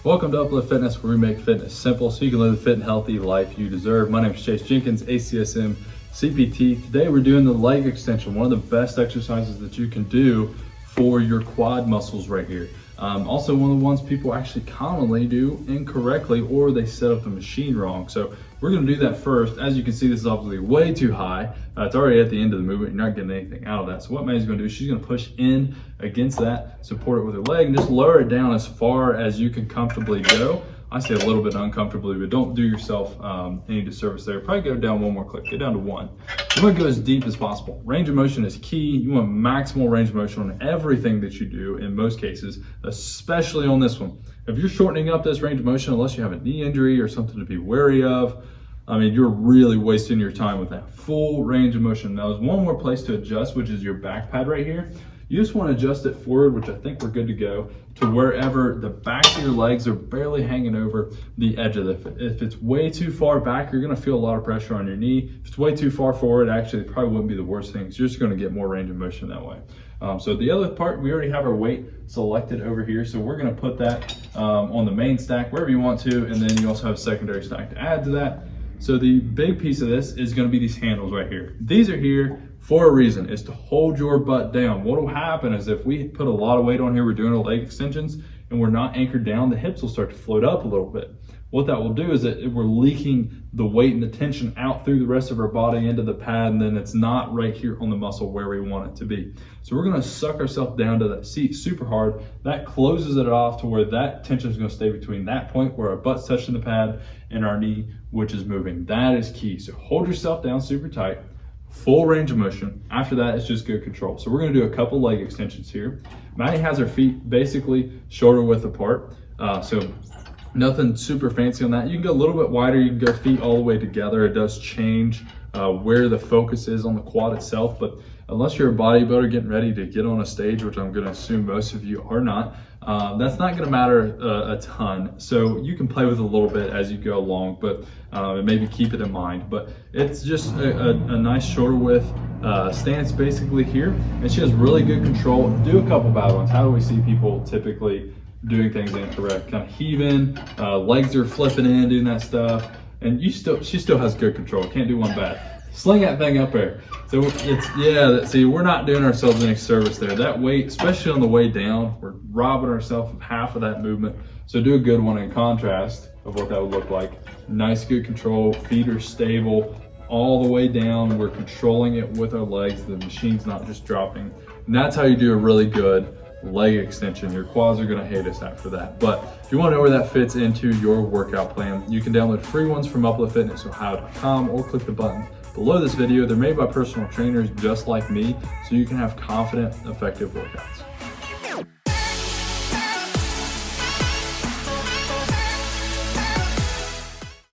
Welcome to Uplift Fitness, where we make fitness simple so you can live the fit and healthy life you deserve. My name is Chase Jenkins, ACSM CPT. Today we're doing the leg extension, one of the best exercises that you can do for your quad muscles right here. Also one of the ones people actually commonly do incorrectly, or they set up the machine wrong. So we're gonna do that first. As you can see, this is obviously way too high. It's already at the end of the movement. You're not getting anything out of that. So what Maddie's gonna do is she's gonna push in against that, support it with her leg, and just lower it down as far as you can comfortably go. I say a little bit uncomfortably, but don't do yourself any disservice there. Probably go down one more click, get down to one. You wanna go as deep as possible. Range of motion is key. You want maximal range of motion on everything that you do in most cases, especially on this one. If you're shortening up this range of motion, unless you have a knee injury or something to be wary of, I mean, you're really wasting your time with that full range of motion. Now, there's one more place to adjust, which is your back pad right here. You just want to adjust it forward, which I think we're good to go, to wherever the backs of your legs are barely hanging over the edge of the foot. If it's way too far back, you're going to feel a lot of pressure on your knee. If it's way too far forward, actually, it probably wouldn't be the worst thing. You're just going to get more range of motion that way. So the other part, we already have our weight selected over here. So we're going to put that on the main stack, wherever you want to, and then you also have a secondary stack to add to that. So the big piece of this is going to be these handles right here. These are here for a reason, is to hold your butt down. What will happen is if we put a lot of weight on here, we're doing our leg extensions and we're not anchored down, the hips will start to float up a little bit. What that will do is that we're leaking the weight and the tension out through the rest of our body into the pad, and then it's not right here on the muscle where we want it to be. So we're gonna suck ourselves down to that seat super hard. That closes it off to where that tension is gonna stay between that point where our butt's touching the pad and our knee, which is moving. That is key. So hold yourself down super tight, full range of motion. After that, it's just good control. So we're gonna do a couple leg extensions here. Maddie has her feet basically shoulder width apart. So nothing super fancy on that. You can go a little bit wider. You can go feet all the way together. It does change where the focus is on the quad itself, but unless you're a bodybuilder getting ready to get on a stage, which I'm going to assume most of you are not, that's not going to matter a ton. So you can play with it a little bit as you go along, but maybe keep it in mind. But it's just a nice shoulder width stance basically here, and she has really good control. Do a couple bad ones. How do we see people typically doing things incorrect? Kind of heaving, legs are flipping in, doing that stuff, and she still has good control. Can't do one bad. Sling that thing up there. So see, we're not doing ourselves any service there. That weight, especially on the way down, we're robbing ourselves of half of that movement. So do a good one in contrast of what that would look like. Nice, good control. Feet are stable all the way down. We're controlling it with our legs. The machine's not just dropping. And that's how you do a really good leg extension. Your quads are gonna hate us after that. But if you wanna know where that fits into your workout plan, you can download free ones from upliftfitnessohio.com or click the button below this video. They're made by personal trainers just like me, so you can have confident, effective workouts.